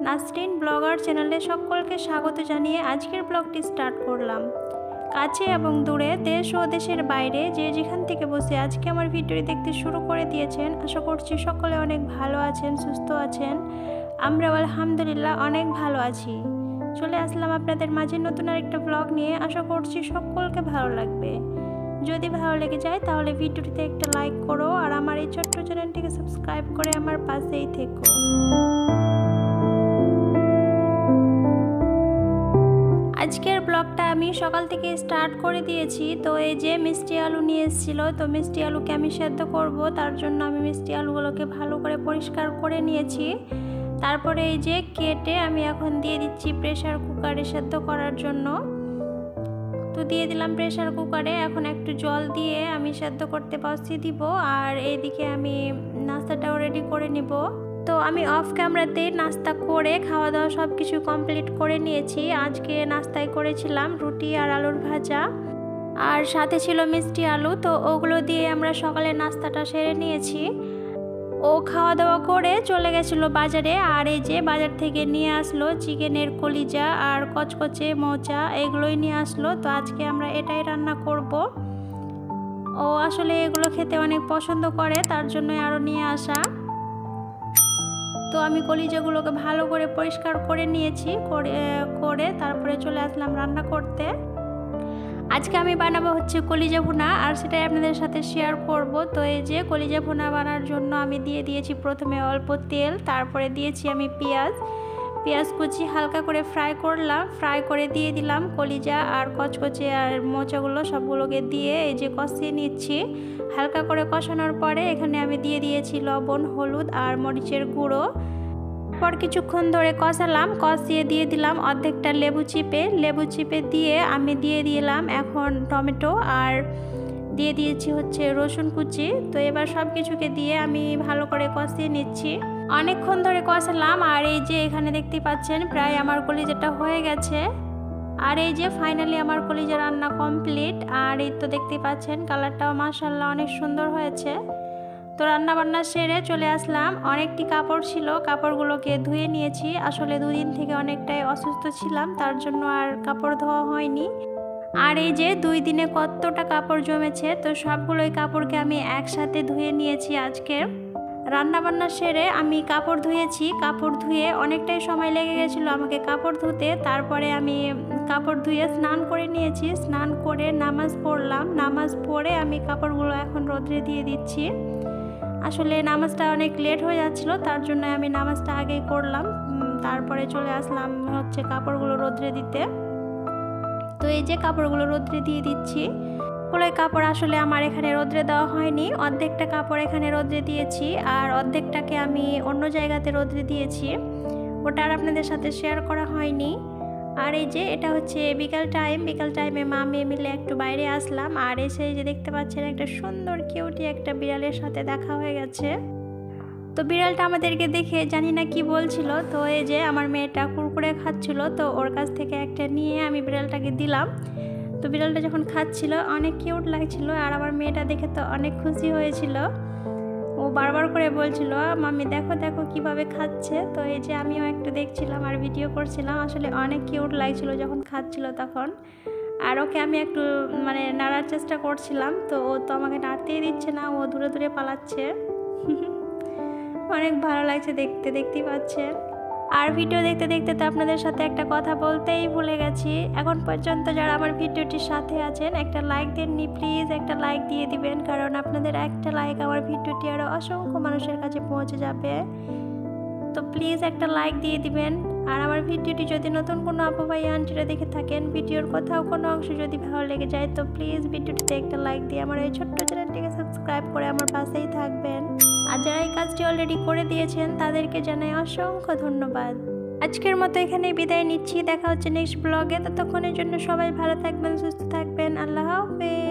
Nasrin blogger চ্যানেলে সকলকে স্বাগত জানিয়ে আজকের ব্লগটি স্টার্ট করলাম। কাছে এবং দূরে, দেশ ও দেশের বাইরে যে যেখান থেকে বসে আজকে আমার ভিডিওটি দেখতে শুরু করে দিয়েছেন, আশা করছি সকলে অনেক ভালো আছেন, সুস্থ আছেন। আমরাও আলহামদুলিল্লাহ অনেক ভালো আছি। চলে আসলাম আপনাদের মাঝে নতুন আরেকটা ব্লগ নিয়ে। আশা করছি সকলকে ভালো লাগবে। যদি ভালো লেগে যায় তাহলে ভিডিওটিতে একটা লাইক করো আর আমার এই ছোট্ট চ্যানেলটিকে সাবস্ক্রাইব করে আমার পাশেই থেকো। আজকের ব্লগটা আমি সকাল থেকে স্টার্ট করে দিয়েছি। তো এই যে মিষ্টি আলু নিয়ে এসেছিলো, তো মিষ্টি আলুকে আমি সেদ্ধ করব, তার জন্য আমি মিষ্টি আলুগুলোকে ভালো করে পরিষ্কার করে নিয়েছি। তারপরে এই যে কেটে আমি এখন দিয়ে দিচ্ছি প্রেসার কুকারে সেদ্ধ করার জন্য। তো দিয়ে দিলাম প্রেসার কুকারে। এখন একটু জল দিয়ে আমি সেদ্ধ করতে বসিয়ে দিব, আর এইদিকে আমি নাস্তাটাও রেডি করে নিব। তো আমি অফ ক্যামেরাতেই নাস্তা করে খাওয়া দাওয়া সব কিছু কমপ্লিট করে নিয়েছি। আজকে নাস্তায় করেছিলাম রুটি আর আলুর ভাজা, আর সাথে ছিল মিষ্টি আলু। তো ওগুলো দিয়ে আমরা সকালে নাস্তাটা সেরে নিয়েছি। ও খাওয়া দাওয়া করে চলে গেছিলো বাজারে, আর এই যে বাজার থেকে নিয়ে আসলো চিকেনের কলিজা আর কচকচে মোচা, এগুলোই নিয়ে আসলো। তো আজকে আমরা এটাই রান্না করব। ও আসলে এগুলো খেতে অনেক পছন্দ করে, তার জন্যই আরও নিয়ে আসা। তো আমি কলিজাগুলোকে ভালো করে পরিষ্কার করে নিয়েছি, করে তারপরে চলে আসলাম রান্না করতে। আজকে আমি বানাবো হচ্ছে কলিজা ভুনা, আর সেটাই আপনাদের সাথে শেয়ার করব। তো এই যে কলিজা ভুনা বানার জন্য আমি দিয়ে দিয়েছি প্রথমে অল্প তেল, তারপরে দিয়েছি আমি পেঁয়াজ কুচি হালকা করে ফ্রাই করলাম। ফ্রাই করে দিয়ে দিলাম কলিজা আর কচকচে আর মোচাগুলো, সবগুলোকে দিয়ে এই যে কষিয়ে নিচ্ছি। হালকা করে কষানোর পরে এখানে আমি দিয়ে দিয়েছি লবণ, হলুদ আর মরিচের গুঁড়ো। পর কিছুক্ষণ ধরে কষালাম, কষিয়ে দিয়ে দিলাম অর্ধেকটা লেবু চিপে দিয়ে আমি দিয়ে দিলাম এখন টমেটো, আর দিয়ে দিয়েছি হচ্ছে রসুন কুচি। তো এবার সব কিছুকে দিয়ে আমি ভালো করে কষিয়ে নিচ্ছি। অনেকক্ষণ ধরে কষালাম, আর এই যে এখানে দেখতে পাচ্ছেন প্রায় আমার কলিজাটা হয়ে গেছে। আর এই যে ফাইনালি আমার কলিজা রান্না কমপ্লিট। আর এই তো দেখতে পাচ্ছেন কালারটাও মাশাআল্লাহ অনেক সুন্দর হয়েছে। তো রান্না বান্না সেরে চলে আসলাম। অনেকটি কাপড় ছিল, কাপড়গুলোকে ধুয়ে নিয়েছি। আসলে দুদিন থেকে অনেকটাই অসুস্থ ছিলাম, তার জন্য আর কাপড় ধোয়া হয়নি। আর এই যে 2 দিনে কতটা কাপড় জমেছে, তো সবগুলোই কাপড়কে আমি একসাথে ধুয়ে নিয়েছি আজকে। রান্না বান্না সেরে আমি কাপড় ধুয়েছি। কাপড় ধুয়ে অনেকটাই সময় লেগে গেছিলো আমাকে কাপড় ধুতে। তারপরে আমি কাপড় ধুয়ে স্নান করে নিয়েছি। স্নান করে নামাজ পড়লাম। নামাজ পড়ে আমি কাপড়গুলো এখন রোদ্রে দিয়ে দিচ্ছি। আসলে নামাজটা অনেক লেট হয়ে যাচ্ছিলো, তার জন্য আমি নামাজটা আগেই করলাম। তারপরে চলে আসলাম হচ্ছে কাপড়গুলো রোদ্রে দিতে। তো এই যে কাপড়গুলো রোদ্রে দিয়ে দিচ্ছি। ওই কাপড় আসলে আমার এখানে রোদ্রে দেওয়া হয়নি, অর্ধেকটা কাপড় এখানে রোদ্রে দিয়েছি, আর অর্ধেকটাকে আমি অন্য জায়গাতে রোদ্রে দিয়েছি। ওটা আর আপনাদের সাথে শেয়ার করা হয়নি। আর এই যে এটা হচ্ছে বিকাল টাইমে মা মেয়ে মিলে একটু বাইরে আসলাম। আর এসে যে দেখতে পাচ্ছেন একটা সুন্দর কিউটি একটা বিড়ালের সাথে দেখা হয়ে গেছে। তো বিড়ালটা আমাদেরকে দেখে জানি না কি বলছিল। তো এই যে আমার মেয়েটা কুরকুরে খাচ্ছিল, তো ওর কাছ থেকে একটা নিয়ে আমি বিড়ালটাকে দিলাম। তো বিড়ালটা যখন খাচ্ছিল অনেক কিউট লাগছিল, আর আমার মেয়েটা দেখে তো অনেক খুশি হয়েছিল। ও বারবার করে বলছিল মাম্মি দেখো দেখো কিভাবে খাচ্ছে। তো এই যে আমিও একটু দেখছিলাম আর ভিডিও করছিলাম। আসলে অনেক কিউট লাগছিল যখন খাচ্ছিল তখন। আর ওকে আমি একটু নাড়ার চেষ্টা করছিলাম, তো ও তো আমাকে নাড়তেই দিচ্ছে না, ও দূরে দূরে পালাচ্ছে। অনেক ভালো লাগছে দেখতেই পাচ্ছেন। আর ভিডিও দেখতে তো আপনাদের সাথে একটা কথা বলতেই ভুলে গেছি। এখন পর্যন্ত যারা আমার ভিডিওটির সাথে আছেন একটা লাইক দেননি, প্লিজ একটা লাইক দিয়ে দিবেন, কারণ আপনাদের একটা লাইক আমার ভিডিওটি আরও অসংখ্য মানুষের কাছে পৌঁছে যাবে। তো প্লিজ একটা লাইক দিয়ে দিবেন। আর আমার ভিডিওটি যদি নতুন কোনো আপু ভাই আন্টিরা দেখে থাকেন, ভিডিওর কোথাও কোনো অংশ যদি ভালো লেগে যায়, তো প্লিজ ভিডিওটিতে একটা লাইক দিয়ে আমার এই ছোট্ট চ্যানেলটিকে সাবস্ক্রাইব করে আমার পাশেই থাকবেন। আর যারা এই কাজটি অলরেডি করে দিয়েছেন তাদেরকে জানাই অসংখ্য ধন্যবাদ। আজকের মতো এখানেই বিদায় নিচ্ছি। দেখা হচ্ছে নেক্সট ব্লগে। ততক্ষণের জন্য সবাই ভালো থাকবেন, সুস্থ থাকবেন। আল্লাহ হাফেজ।